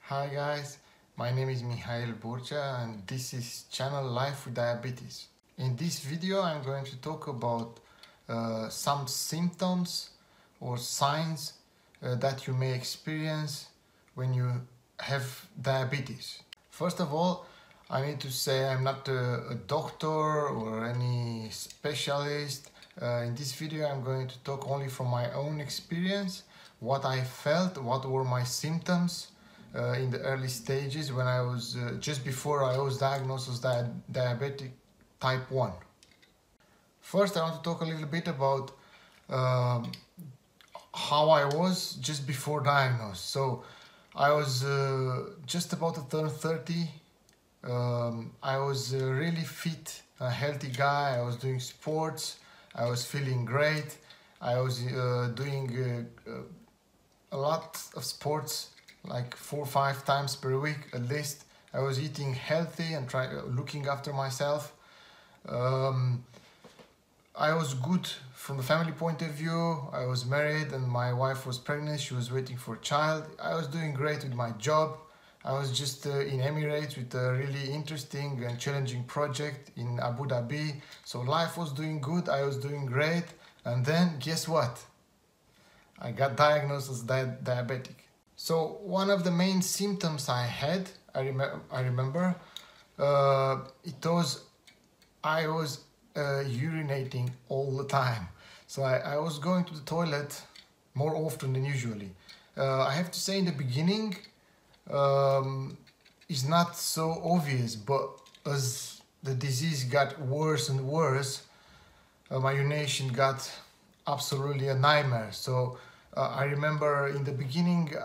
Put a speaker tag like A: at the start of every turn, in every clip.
A: Hi guys, my name is Mihail Burcea and this is channel Life with Diabetes. In this video I'm going to talk about some symptoms or signs that you may experience when you have diabetes. First of all, I need to say I'm not a doctor or any specialist. In this video I'm going to talk only from my own experience, what I felt, what were my symptoms in the early stages when I was just before I was diagnosed as diabetic type 1. First I want to talk a little bit about how I was just before diagnosis. So I was just about to turn 30. I was a really fit, a healthy guy. I was doing sports. I was feeling great. I was doing a lot of sports, like 4 or 5 times per week at least. I was eating healthy and looking after myself. I was good from the family point of view. I was married and my wife was pregnant. She was waiting for a child. I was doing great with my job. I was just in Emirates with a really interesting and challenging project in Abu Dhabi. So life was doing good. I was doing great. And then guess what? I got diagnosed as diabetic. So one of the main symptoms I had, I remember, it was I was urinating all the time. So I was going to the toilet more often than usually. I have to say in the beginning, it's not so obvious, but as the disease got worse and worse, my urination got absolutely a nightmare. So I remember in the beginning,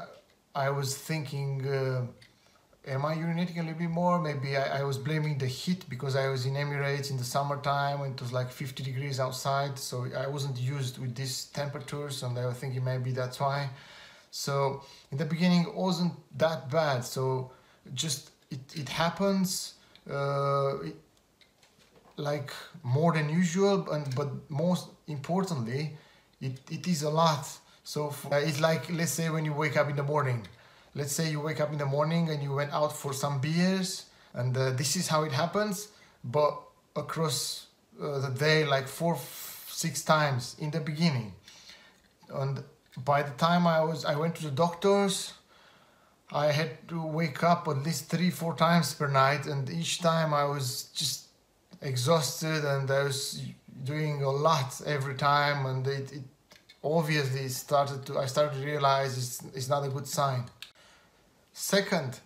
A: I was thinking, am I urinating a little bit more? Maybe I was blaming the heat because I was in Emirates in the summertime when it was like 50 degrees outside. So I wasn't used with these temperatures and I was thinking maybe that's why. So in the beginning it wasn't that bad. So just it happens like more than usual, but most importantly, it is a lot. So it's like, let's say when you wake up in the morning. Let's say you wake up in the morning and you went out for some beers and this is how it happens, but across the day like 4 or 6 times in the beginning. And by the time I went to the doctors, I had to wake up at least 3 or 4 times per night, and each time I was just exhausted and I was doing a lot every time, and it obviously I started to realize it's not a good sign. Second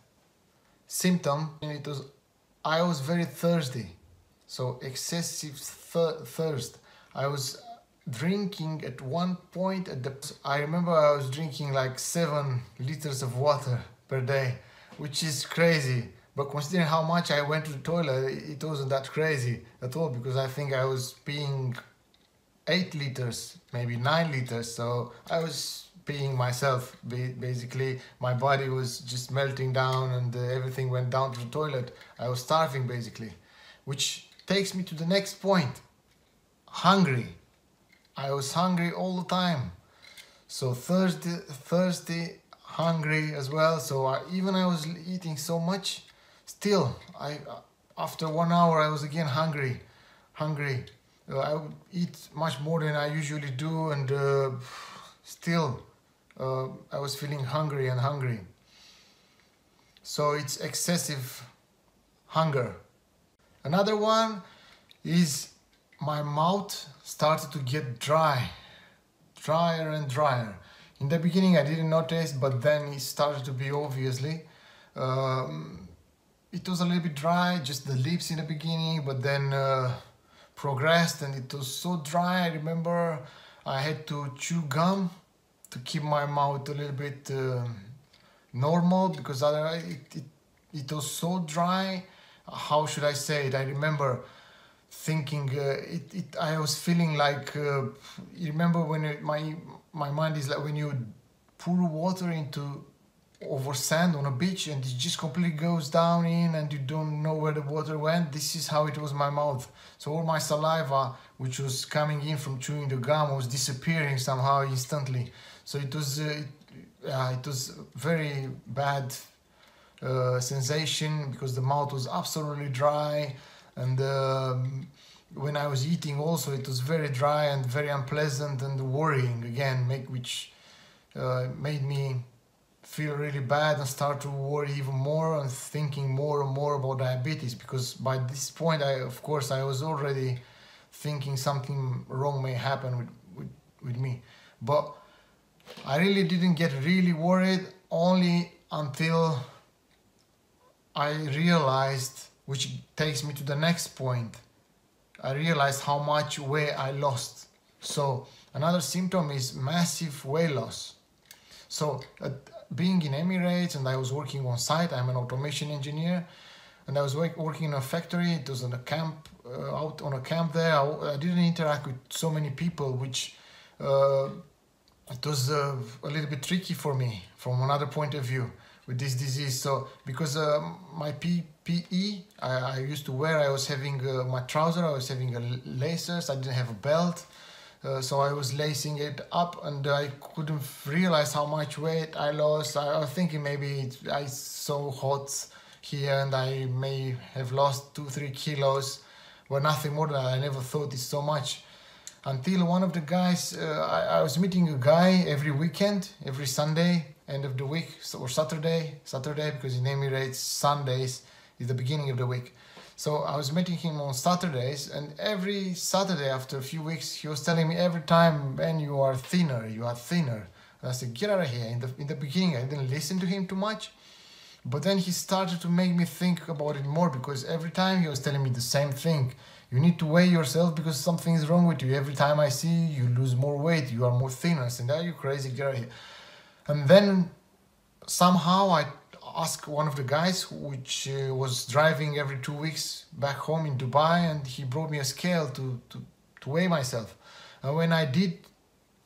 A: symptom, I was very thirsty, so excessive thirst. I was drinking at one point I remember I was drinking like 7 liters of water per day, which is crazy. But considering how much I went to the toilet, it wasn't that crazy at all, because I think I was peeing 8 liters, maybe 9 liters. So I was peeing myself. Basically, my body was just melting down and everything went down to the toilet. I was starving basically, which takes me to the next point. Hungry. I was hungry all the time. So thirsty, hungry as well. So even I was eating so much, still, after 1 hour I was again hungry. I would eat much more than I usually do, and still I was feeling hungry. So it's excessive hunger. Another one is my mouth started to get drier and drier. In the beginning I didn't notice, but then it started to be obviously. It was a little bit dry, just the lips in the beginning, but then progressed and it was so dry. I remember I had to chew gum to keep my mouth a little bit normal, because otherwise it was so dry. How should I say it? I remember thinking I was feeling like you remember when my mind is like when you pour water over sand on a beach and it just completely goes down in and you don't know where the water went. This is how it was my mouth. So all my saliva, which was coming in from chewing the gum, was disappearing somehow instantly. So it was very bad sensation because the mouth was absolutely dry, and when I was eating also it was very dry and very unpleasant and worrying again, which made me feel really bad and start to worry even more and thinking more and more about diabetes, because by this point of course I was already thinking something wrong may happen with me. But I really didn't get really worried only until I realized, which takes me to the next point, I realized how much weight I lost. So another symptom is massive weight loss. So being in Emirates, and I was working on site, I'm an automation engineer, and I was working in a factory. It was on a camp, out on a camp there. I didn't interact with so many people, which it was a little bit tricky for me from another point of view with this disease. So because my PPE I used to wear, I was having my trouser, I was having lacers, I didn't have a belt. So I was lacing it up, and I couldn't realize how much weight I lost. I was thinking maybe I so hot here and I may have lost 2-3 kilos, but nothing more than that. I never thought it's so much. Until one of the guys, I was meeting a guy every weekend, every Sunday, end of the week, or Saturday, because in Emirates, Sundays is the beginning of the week. So I was meeting him on Saturdays, and every Saturday after a few weeks, he was telling me every time, "Ben, you are thinner, you are thinner." And I said, "Get out of here." In the beginning, I didn't listen to him too much, but then he started to make me think about it more, because every time he was telling me the same thing. You need to weigh yourself because something is wrong with you. Every time I see you lose more weight, you are more thinner. I said, "Are you crazy? Get out of here." And then somehow I asked one of the guys, which was driving every 2 weeks back home in Dubai, and he brought me a scale to weigh myself. And when I did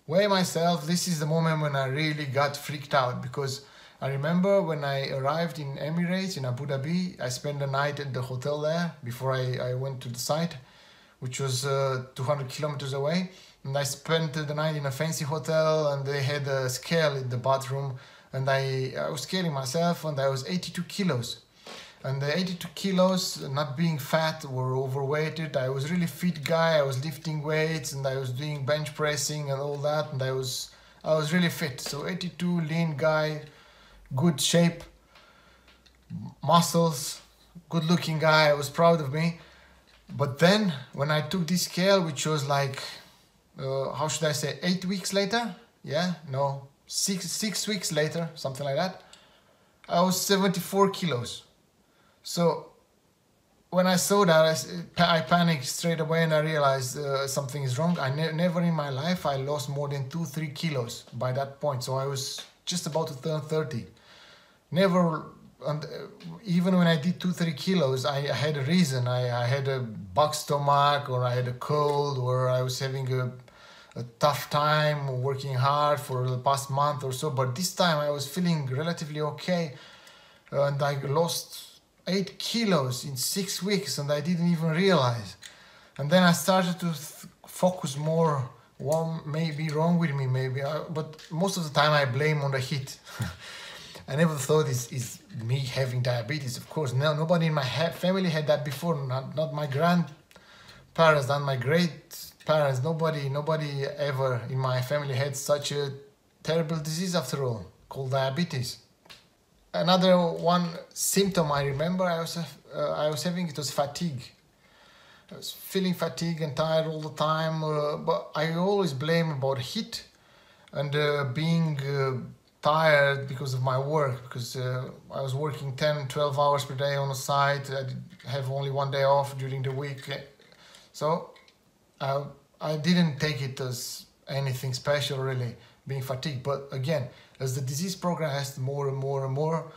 A: weigh myself, this is the moment when I really got freaked out, because I remember when I arrived in Emirates, in Abu Dhabi, I spent the night at the hotel there before I went to the site, which was 200 kilometers away. And I spent the night in a fancy hotel, and they had a scale in the bathroom, and I was scaling myself, and I was 82 kilos. And the 82 kilos, not being fat or overweighted, I was really fit guy. I was lifting weights, and I was doing bench pressing and all that, and I was really fit. So 82, lean guy, good shape, muscles, good looking guy. I was proud of me. But then when I took this scale, which was like, how should I say, 8 weeks later? Yeah, no, six weeks later, something like that. I was 74 kilos. So when I saw that, I panicked straight away, and I realized something is wrong. Never in my life I lost more than 2-3 kilos by that point. So I was just about to turn 30. Never, and even when I did 2-3 kilos, I had a reason. I had a bug stomach, or I had a cold, or I was having a tough time working hard for the past month or so. But this time I was feeling relatively okay, and I lost 8 kilos in 6 weeks, and I didn't even realize. And then I started to focus more. What may be wrong with me, but most of the time I blame on the heat. I never thought it's me having diabetes. Of course, no, nobody in my family had that before. Not my grandparents, not my great parents. Nobody ever in my family had such a terrible disease after all, called diabetes. Another one symptom I remember I was having, it was fatigue. I was feeling fatigued and tired all the time, but I always blame about heat and being tired because of my work, because I was working 10-12 hours per day on a site. I have only 1 day off during the week, so I didn't take it as anything special really, being fatigued. But again, as the disease progressed more and more and more,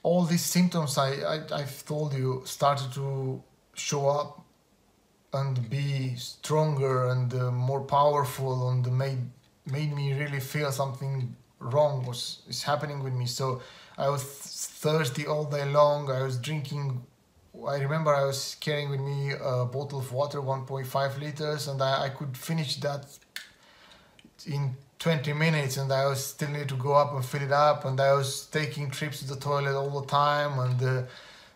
A: all these symptoms I've told you started to show up and be stronger and more powerful, and made me really feel something wrong is happening with me. So I was thirsty all day long. I was drinking. I remember I was carrying with me a bottle of water, 1.5 liters, and I could finish that in 20 minutes and I was still need to go up and fill it up, and I was taking trips to the toilet all the time, and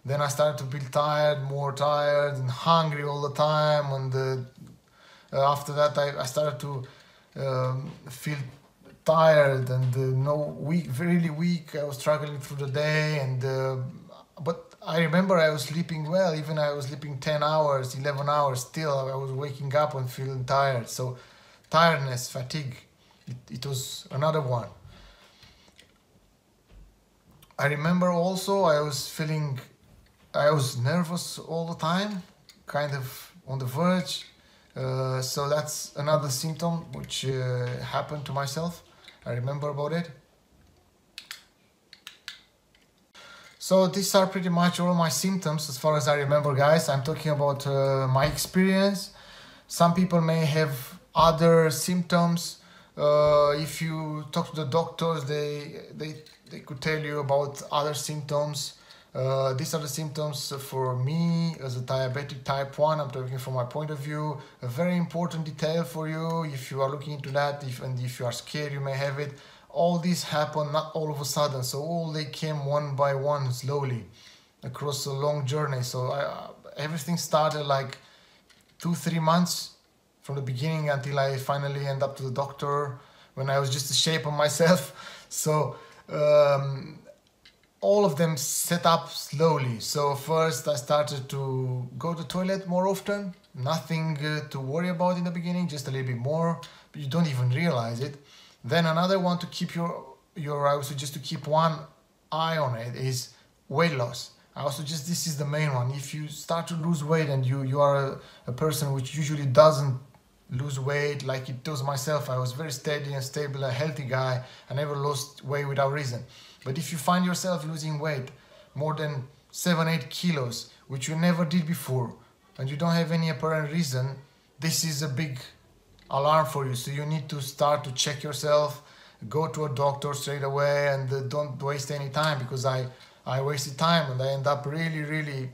A: then I started to feel tired, more tired and hungry all the time, and after that I started to feel tired and really weak. I was struggling through the day, and but I remember I was sleeping well. Even I was sleeping 10 hours, 11 hours, still I was waking up and feeling tired. So tiredness, fatigue, it was another one. I remember also I was nervous all the time, kind of on the verge. So that's another symptom which happened to myself. I remember about it. So these are pretty much all my symptoms as far as I remember, guys. I'm talking about my experience. Some people may have other symptoms. If you talk to the doctors, they could tell you about other symptoms. These are the symptoms for me as a diabetic type 1. I'm talking from my point of view. A very important detail for you if you are looking into that, if you are scared you may have it. All this happened not all of a sudden, so all they came one by one slowly across a long journey. So everything started like 2-3 months from the beginning until I finally end up to the doctor when I was just ashamed of myself. So all of them set up slowly. So first I started to go to the toilet more often. Nothing to worry about in the beginning, just a little bit more, but you don't even realize it. Then another one to keep I would suggest to keep one eye on it is weight loss. I also suggest this is the main one. If you start to lose weight and you are a person which usually doesn't lose weight like it does myself, I was very steady and stable, a healthy guy. I never lost weight without reason. But if you find yourself losing weight more than 7-8 kilos, which you never did before, and you don't have any apparent reason, this is a big alarm for you. So you need to start to check yourself, go to a doctor straight away, and don't waste any time, because I wasted time and I end up really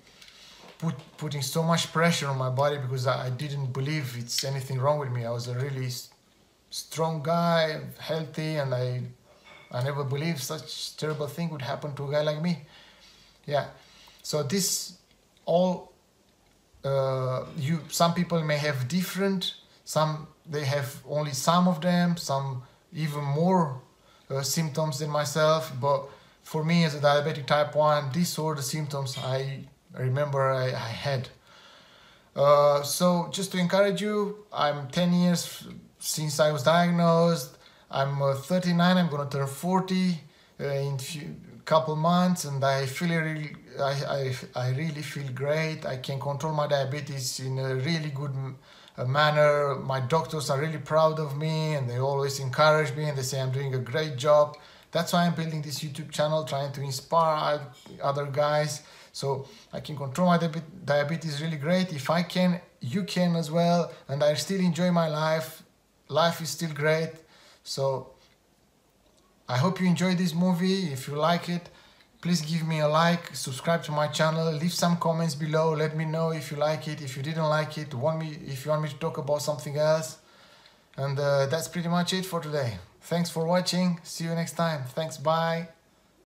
A: putting so much pressure on my body because I didn't believe it's anything wrong with me. I was a really strong guy, healthy, and I never believed such terrible thing would happen to a guy like me. Yeah, so this all some people may have different, some they have only some of them, some even more symptoms than myself. But for me as a diabetic type 1, these were the symptoms I remember I had. So just to encourage you, I'm 10 years since I was diagnosed. I'm 39, I'm gonna turn 40 in a couple months, and I really feel great. I can control my diabetes in a really good manner. My doctors are really proud of me, and they always encourage me, and they say I'm doing a great job. That's why I'm building this YouTube channel, trying to inspire other guys, so I can control my diabetes really great. If I can, you can as well, and I still enjoy my life. Life is still great. So I hope you enjoyed this movie. If you like it, please give me a like, subscribe to my channel, leave some comments below, let me know if you like it, if you didn't like it, if you want me to talk about something else. And that's pretty much it for today. Thanks for watching. See you next time. Thanks. Bye.